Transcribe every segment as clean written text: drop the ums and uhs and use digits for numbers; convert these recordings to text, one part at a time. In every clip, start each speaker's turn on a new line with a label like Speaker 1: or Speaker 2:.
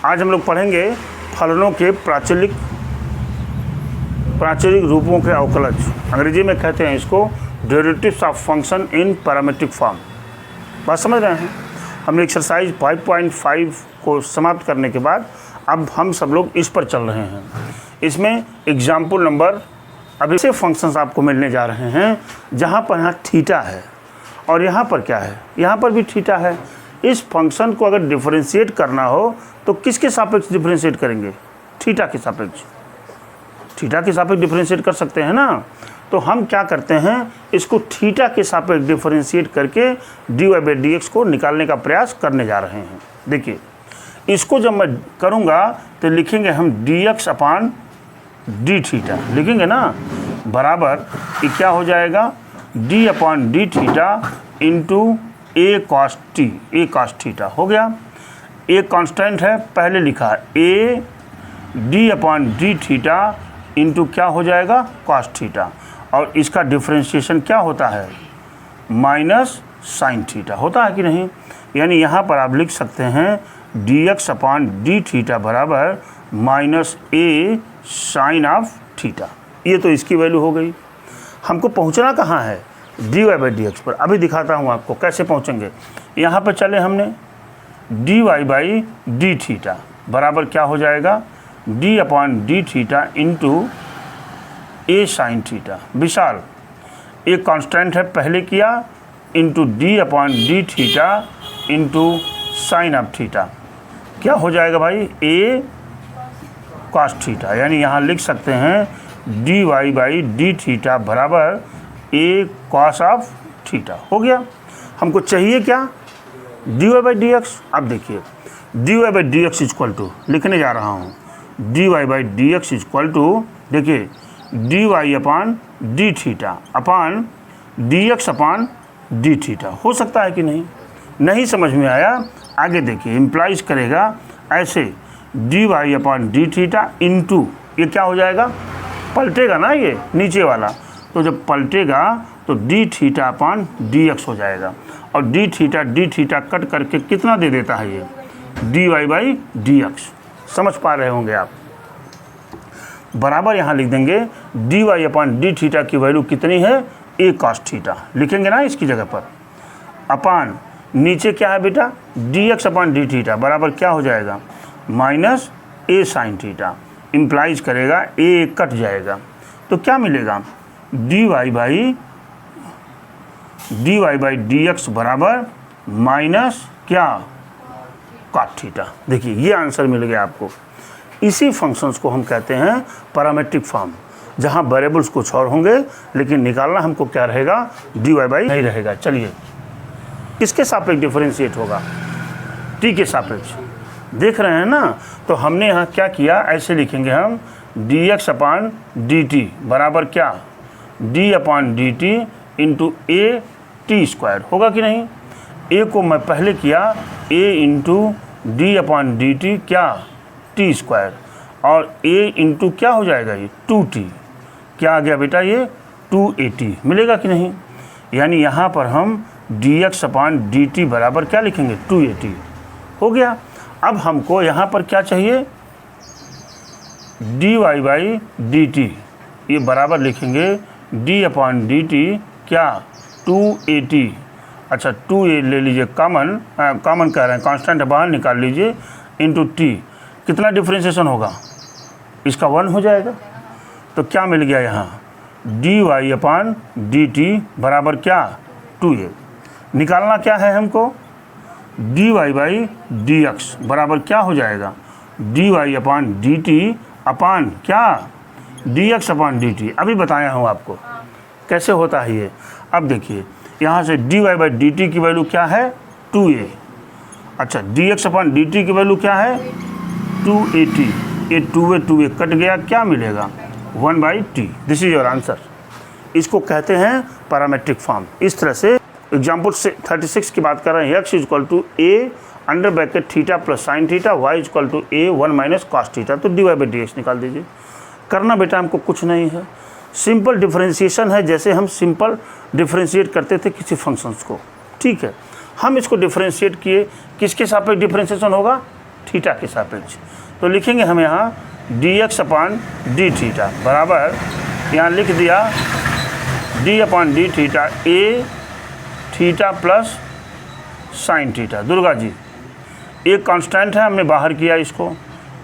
Speaker 1: आज हम लोग पढ़ेंगे फलनों के प्राचलिक रूपों के अवकलज। अंग्रेजी में कहते हैं इसको derivatives of function in parametric form. बात समझ रहे हैं? हमने एक्सरसाइज 5.5 को समाप्त करने के बाद अब हम सब लोग इस पर चल रहे हैं। इसमें एग्जाम्पल नंबर अभी से फंक्शंस आपको मिलने जा रहे हैं जहाँ पर यहाँ थीटा है और यहाँ पर क्या है, यहाँ पर भी थीटा है। इस फंक्शन को अगर डिफरेंशिएट करना हो तो किसके सापेक्ष डिफरेंशिएट करेंगे? थीटा के सापेक्ष। थीटा के सापेक्ष डिफरेंशिएट कर सकते हैं ना। तो हम क्या करते हैं, इसको थीटा के सापेक्ष डिफरेंशिएट करके dy/dx को निकालने का प्रयास करने जा रहे हैं। देखिए, इसको जब मैं करूँगा तो लिखेंगे हम dx/d थीटा लिखेंगे ना, बराबर ये क्या हो जाएगा d/d theta into a cos theta हो गया। a कांस्टेंट है, पहले लिखा है a d/d थीटा इंटू क्या हो जाएगा cos थीटा, और इसका डिफरेंशिएशन क्या होता है माइनस साइन थीटा होता है कि नहीं। यानी यहाँ पर आप लिख सकते हैं dx/d थीटा बराबर minus a sine of theta. ये तो इसकी वैल्यू हो गई। हमको पहुँचना कहाँ है? dy/dx पर। अभी दिखाता हूँ आपको कैसे पहुँचेंगे। यहाँ पर चले हमने dy/d थीटा बराबर क्या हो जाएगा d/d theta into a sine theta. Vishal एक कांस्टेंट है, पहले किया, into d/d theta into sine of theta. क्या हो जाएगा भाई a cos थीटा। यानी यहाँ लिख सकते हैं dy/d थीटा बराबर a cos ऑफ थीटा हो गया। हमको चाहिए क्या dy/dx। अब देखिए dy/dx इक्वल टू लिखने जा रहा हूँ dy/dx इक्वल टू देखिए dy/d theta upon dx/d theta. हो सकता है कि नहीं? नहीं समझ में आया? आगे देखिए, इम्प्लाइज करेगा ऐसे dy/d थीटा इंटू ये क्या हो जाएगा, पलटेगा ना ये नीचे वाला, तो जब पलटेगा तो d थीटा/dx हो जाएगा। और d थीटा कट करके कितना दे देता है ये dy/dx। समझ पा रहे होंगे आप। बराबर यहाँ लिख देंगे dy/d थीटा की वैल्यू कितनी है a cos थीटा लिखेंगे ना इसकी जगह पर, अपान नीचे क्या है बेटा dx/d थीटा बराबर क्या हो जाएगा minus a sine theta. Implies करेगा a कट जाएगा तो क्या मिलेगा dy/dx बराबर माइनस क्या cot थीटा। देखिए ये आंसर मिल गया आपको। इसी फंक्शंस को हम कहते हैं पैरामीट्रिक फॉर्म, जहां वेरिएबल्स कुछ और होंगे लेकिन निकालना हमको क्या रहेगा dy/, नहीं रहेगा। चलिए किसके सापेक्ष डिफरेंशिएट होगा? t के सापेक्ष। देख रहे हैं ना। तो हमने यहाँ क्या किया, ऐसे लिखेंगे हम dx/dt बराबर क्या d/dt into a t square होगा कि नहीं। a को मैं पहले किया a इंटू d/dt क्या t स्क्वायर, और a इंटू क्या हो जाएगा ये 2t। क्या आ गया बेटा ये 2at मिलेगा कि नहीं। यानी यहाँ पर हम dx/dt बराबर क्या लिखेंगे 2at हो गया। अब हमको यहाँ पर क्या चाहिए dy/dt, ये बराबर लिखेंगे d/dt क्या 2at। अच्छा 2a ले लीजिए कॉमन कह रहे हैं, कांस्टेंट बाहर निकाल लीजिए, इंटू t। कितना डिफरेंशिएशन होगा इसका 1 हो जाएगा। तो क्या मिल गया यहाँ dy/dt बराबर क्या 2a। निकालना क्या है हमको dy/dx बराबर क्या हो जाएगा dy/dt अपान क्या dx/dt। अभी बताया हूँ आपको कैसे होता है ये। अब देखिए यहाँ से dy/dt की वैल्यू क्या है 2a। अच्छा dx/dt की वैल्यू क्या है 2at। ये 2a कट गया, क्या मिलेगा 1/t। This is your answer. इसको कहते हैं पैरामीट्रिक फॉर्म। इस तरह से एग्जाम्पल 36 की बात कर रहे हैं। x equal to a under bracket theta plus sine theta, y equal to a 1 minus cos theta. तो dy/dx निकाल दीजिए। करना बेटा हमको कुछ नहीं है, सिंपल डिफरेंशिएशन है, जैसे हम सिंपल डिफरेंशिएट करते थे किसी फंक्शंस को। ठीक है, हम इसको डिफरेंशिएट किए, किसके सापेक्ष डिफरेंशिएशन होगा थीटा के सापेक्ष। तो लिखेंगे हम यहाँ dx अपान डी थीटा बराबर, यहाँ लिख दिया d upon d theta a theta plus sine theta. Durga ji एक कांस्टेंट है, हमने बाहर किया इसको,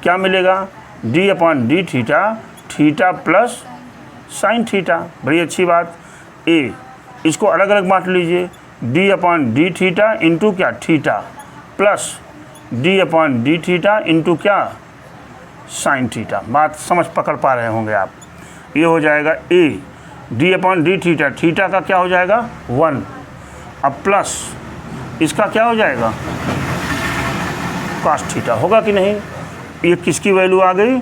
Speaker 1: क्या मिलेगा d upon d theta theta plus sine theta. बड़ी अच्छी बात। ए इसको अलग अलग बांट लीजिए, d upon d theta into क्या theta plus d upon d theta into क्या साइन थीटा। बात समझ पकड़ पा रहे होंगे आप। ये हो जाएगा a d upon d theta, theta का क्या हो जाएगा 1, अब प्लस इसका क्या हो जाएगा cos थीटा, होगा कि नहीं। ये किसकी वैल्यू आ गई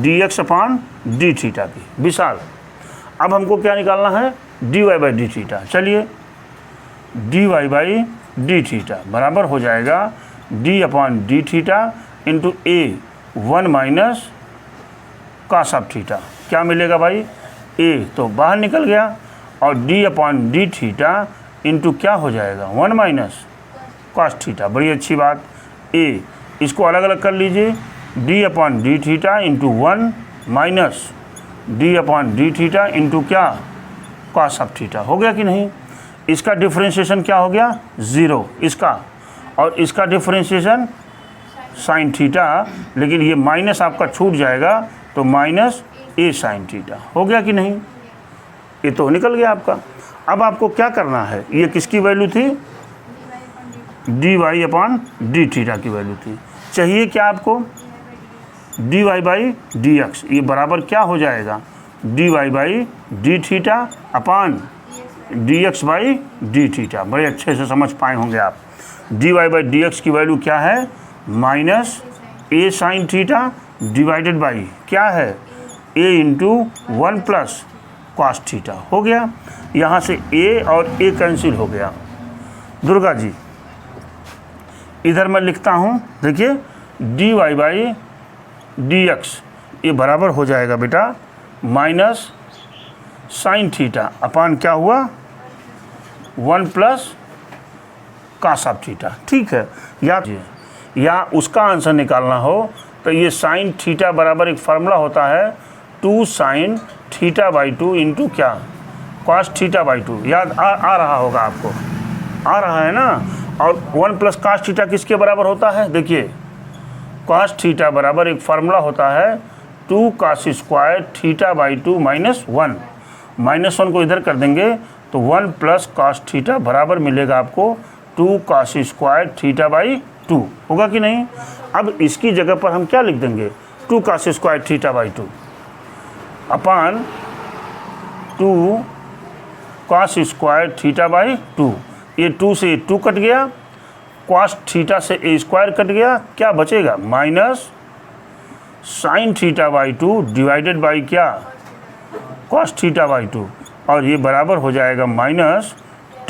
Speaker 1: dx अपान डी थीटा की। विशाल अब हमको क्या निकालना है dy बाई डी थीटा। चलिए dy बाई डी थीटा बराबर हो जाएगा d upon d theta into A 1 minus cos of theta. क्या मिलेगा भाई a तो बाहर निकल गया और d upon d theta into क्या हो जाएगा 1 माइनस cos थीटा। बड़ी अच्छी बात। a इसको अलग अलग कर लीजिए, d upon d theta into 1 minus d upon d theta into क्या cos ऑफ थीटा। हो गया कि नहीं। इसका डिफरेंशिएशन क्या हो गया 0 इसका, और इसका डिफरेंशिएशन साइन थीटा, लेकिन ये माइनस आपका छूट जाएगा तो माइनस ए साइन थीटा। हो गया कि नहीं। ये तो निकल गया आपका। अब आपको क्या करना है, ये किसकी वैल्यू थी dy वाई अपान डी थीटा की वैल्यू थी। चाहिए क्या आपको dy बाई डी एक्स, ये बराबर क्या हो जाएगा dy by D theta upon dx by D theta. बड़े अच्छे से समझ पाए होंगे आप। dy बाई डी एक्स की वैल्यू क्या है minus A sine theta divided by क्या है a into 1 plus cos theta. हो गया, यहाँ से a और a कैंसिल हो गया। दुर्गा जी इधर मैं लिखता हूँ, देखिए dy बाई डी एक्स ये बराबर हो जाएगा बेटा माइनस साइन थीटा अपान क्या हुआ 1 प्लस cos ऑफ थीटा। ठीक है, या उसका आंसर निकालना हो तो ये साइन थीटा बराबर एक फार्मूला होता है 2 साइन थीटा बाई 2 इंटू क्या cos थीटा बाई 2। याद आ रहा होगा आपको, आ रहा है ना। और 1 प्लस cos थीटा किसके बराबर होता है, देखिए cos थीटा बराबर एक फार्मूला होता है 2 cos square theta by 2 minus 1। Minus 1 को इधर कर देंगे तो 1 प्लस cos थीटा बराबर मिलेगा आपको 2 cos स्क्वायर थीटा बाई 2। होगा कि नहीं। अब इसकी जगह पर हम क्या लिख देंगे 2 cos square theta by 2 upon 2 cos square theta by 2। ये 2 से 2 कट गया, cos थीटा से a स्क्वायर कट गया, क्या बचेगा minus sine theta by 2 divided by क्या cos थीटा बाई 2, और ये बराबर हो जाएगा माइनस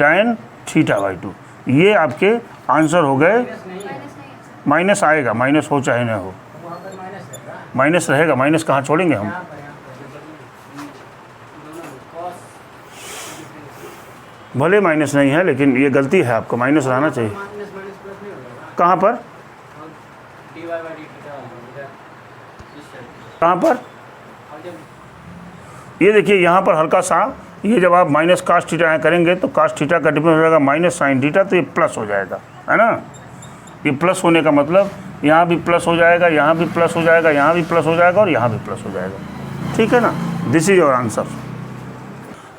Speaker 1: tan थीटा बाई 2। ये आपके आंसर हो गए। माइनस आएगा, माइनस हो चाहे ना हो, माइनस रहेगा। माइनस कहाँ छोड़ेंगे हम। भले माइनस नहीं है लेकिन ये गलती है आपको, माइनस रहना चाहिए। कहाँ पर, कहाँ पर, ये देखिए यहाँ पर हल्का सा, ये जब आप माइनस cos थीटा करेंगे तो cos थीटा का डिफरेंस हो जाएगा माइनस साइन थीटा, तो ये प्लस हो जाएगा, है ना। ये प्लस होने का मतलब यहाँ भी प्लस हो जाएगा, यहाँ भी प्लस हो जाएगा, यहाँ भी प्लस हो जाएगा और यहाँ भी प्लस हो जाएगा। ठीक है ना। This is your answer.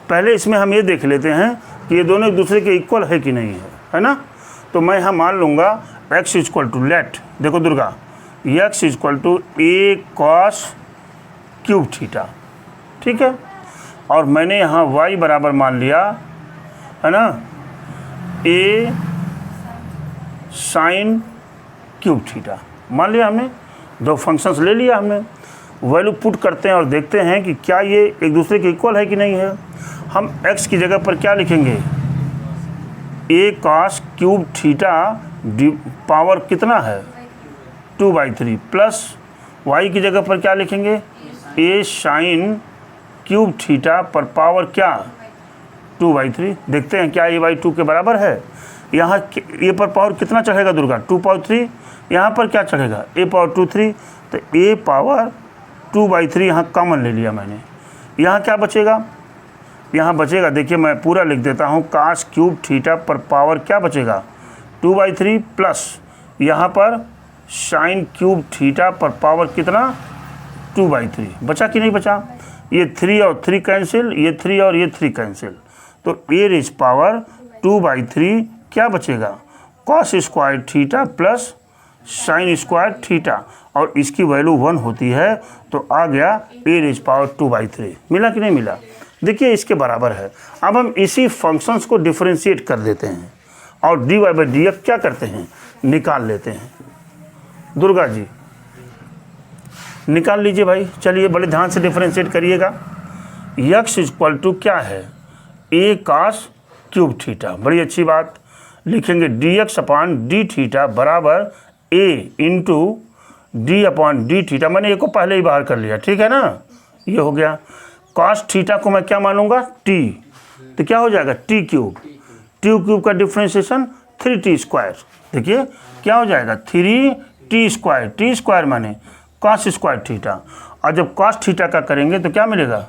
Speaker 1: पहले इसमें हम ये देख लेते हैं कि ये दोनों एक दूसरे के इक्वल है कि नहीं है ना। तो मैं यहाँ मान लूँगा x इक्वल टू लेट, देखो दुर्गा x equal to a cos cube theta. ठीक है, और मैंने यहाँ y बराबर मान लिया है ना a साइन क्यूब थीटा मान लिया हमने। दो फंक्शंस ले लिया हमने, वैल्यू पुट करते हैं और देखते हैं कि क्या ये एक दूसरे के इक्वल है कि नहीं है। हम x की जगह पर क्या लिखेंगे a cos cube theta power कितना है 2/3 प्लस y की जगह पर क्या लिखेंगे a साइन क्यूब थीटा पर पावर क्या 2/3। देखते हैं क्या a/2 के बराबर है। यहाँ ए पर पावर कितना चढ़ेगा दुर्गा, 2 पावर 3, यहाँ पर क्या चढ़ेगा, ए पावर 2 3, तो ए पावर 2/3 यहाँ कॉमन ले लिया मैंने। यहाँ क्या बचेगा, यहाँ बचेगा, देखिए मैं पूरा लिख देता हूँ, काश क्यूब थीटा पर पावर क्या बचेगा 2/3 प्लस यहाँ पर साइन क्यूब थीटा पर पावर कितना 2/3। बचा कि नहीं बचा, ये 3 और 3 कैंसिल, ये 3 और ये 3 कैंसिल, तो ए रेज पावर 2/3 क्या बचेगा cos square theta plus sign square theta, और इसकी वैल्यू 1 होती है, तो आ गया ए रेज पावर 2/3। मिला कि नहीं मिला, देखिए इसके बराबर है। अब हम इसी फंक्शंस को डिफरेंशिएट कर देते हैं और dy/dx क्या करते हैं, निकाल लेते हैं। दुर्गा जी निकाल लीजिए भाई, चलिए बड़े ध्यान से डिफरेंशिएट करिएगा। x इक्वल टू क्या है, a cos क्यूब थीटा, बड़ी अच्छी बात, लिखेंगे dx/d थीटा बराबर a इंटू d/d थीटा, मैंने ए को पहले ही बाहर कर लिया, ठीक है ना, ये हो गया। cos थीटा को मैं क्या मानूंगा t, तो क्या हो जाएगा t क्यूब, t क्यूब का डिफ्रेंशिएशन 3t स्क्वायर, देखिए क्या हो जाएगा 3t स्क्वायर, t स्क्वायर माने cos स्क्वायर थीटा, और जब cos थीटा का करेंगे तो क्या मिलेगा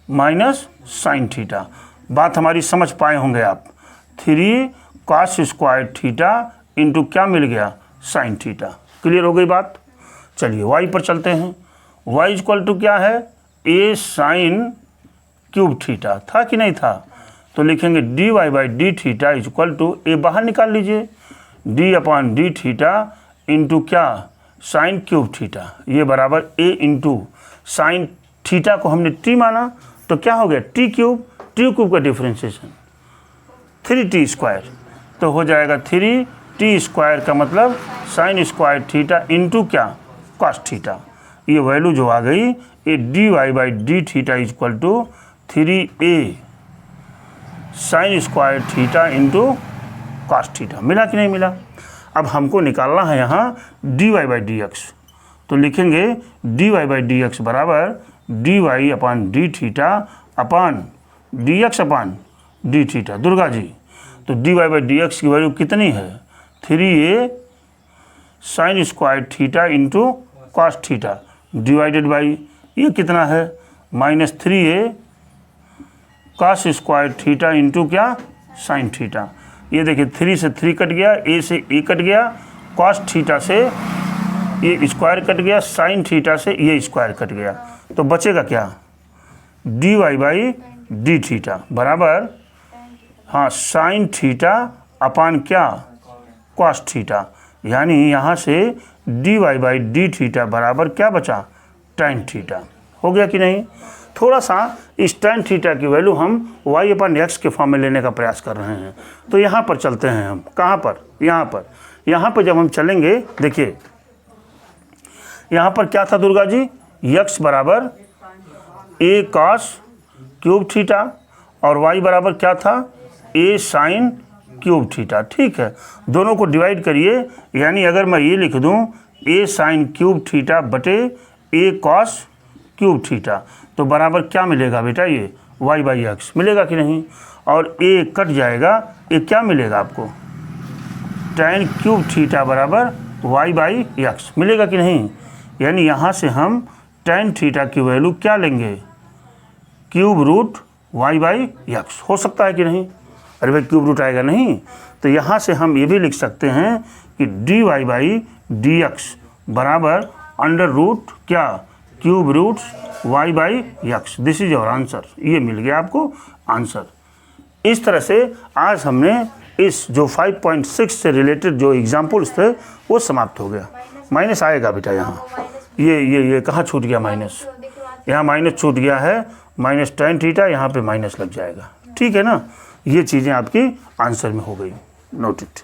Speaker 1: माइनस साइन थीटा। बात हमारी समझ पाए होंगे आप, 3 cos स्क्वायर थीटा इंटू क्या मिल गया साइन थीटा। क्लियर हो गई बात। चलिए y पर चलते हैं, y इक्वल टू क्या है a साइन क्यूब थीटा, था कि नहीं था, तो लिखेंगे dy/d theta equal to a बाहर निकाल लीजिए d/d थीटा इंटू क्या साइन क्यूब थीटा, ये बराबर a इंटू साइन थीटा को हमने t माना, तो क्या हो गया t क्यूब का डिफ्रेंशिएशन 3t स्क्वायर, तो हो जाएगा 3t स्क्वायर का मतलब साइन स्क्वायर थीटा इंटू क्या कॉस थीटा, ये वैल्यू जो आ गई ये dy/d theta equal to 3a sine square theta into cos theta. मिला कि नहीं मिला। अब हमको निकालना है यहाँ dy/dx, तो लिखेंगे dy/dx बराबर dy/d theta upon dx/d theta. Durga ji, तो dy/dx की वैल्यू कितनी है 3a sine square theta into cos theta divided by ये कितना है -3a cos square theta into क्या साइन थीटा। ये देखिए 3 से 3 कट गया, a से a कट गया, कॉस थीटा से ये स्क्वायर कट गया, साइन थीटा से ये स्क्वायर कट गया, तो बचेगा क्या dy/d थीटा बराबर हाँ साइन थीटा अपान क्या कॉस थीटा, यानी यहाँ से dy/d थीटा बराबर क्या बचा tan थीटा। हो गया कि नहीं। थोड़ा सा इस tan थीटा की वैल्यू हम y/x के फॉर्म में लेने का प्रयास कर रहे हैं, तो यहाँ पर चलते हैं हम, कहाँ पर, यहाँ पर जब हम चलेंगे, देखिए यहाँ पर क्या था दुर्गा जी, x बराबर a cos क्यूब थीटा और y बराबर क्या था a साइन क्यूब थीटा, ठीक है, दोनों को डिवाइड करिए, यानी अगर मैं ये लिख दूँ a साइन क्यूब थीटा बटे a cos क्यूब थीटा, तो बराबर क्या मिलेगा बेटा ये y/x मिलेगा कि नहीं, और a कट जाएगा, ये क्या मिलेगा आपको tan क्यूब थीटा बराबर y/x मिलेगा कि नहीं, यानी यहाँ से हम tan थीटा की वैल्यू क्या लेंगे क्यूब रूट y/x। हो सकता है कि नहीं, अरे भाई क्यूब रूट आएगा नहीं, तो यहाँ से हम ये भी लिख सकते हैं कि dy/dx बराबर अंडर रूट क्या cube root y/x। This is your answer, ये मिल गया आपको आंसर। इस तरह से आज हमने इस जो 5.6 से रिलेटेड जो एग्जाम्पल्स थे वो समाप्त हो गया। माइनस आएगा बेटा यहाँ, ये कहाँ छूट गया माइनस, यहाँ माइनस छूट गया है, माइनस tan थीटा, यहाँ पे माइनस लग जाएगा, ठीक है ना। ये चीज़ें आपकी आंसर में हो गई, नोट इट।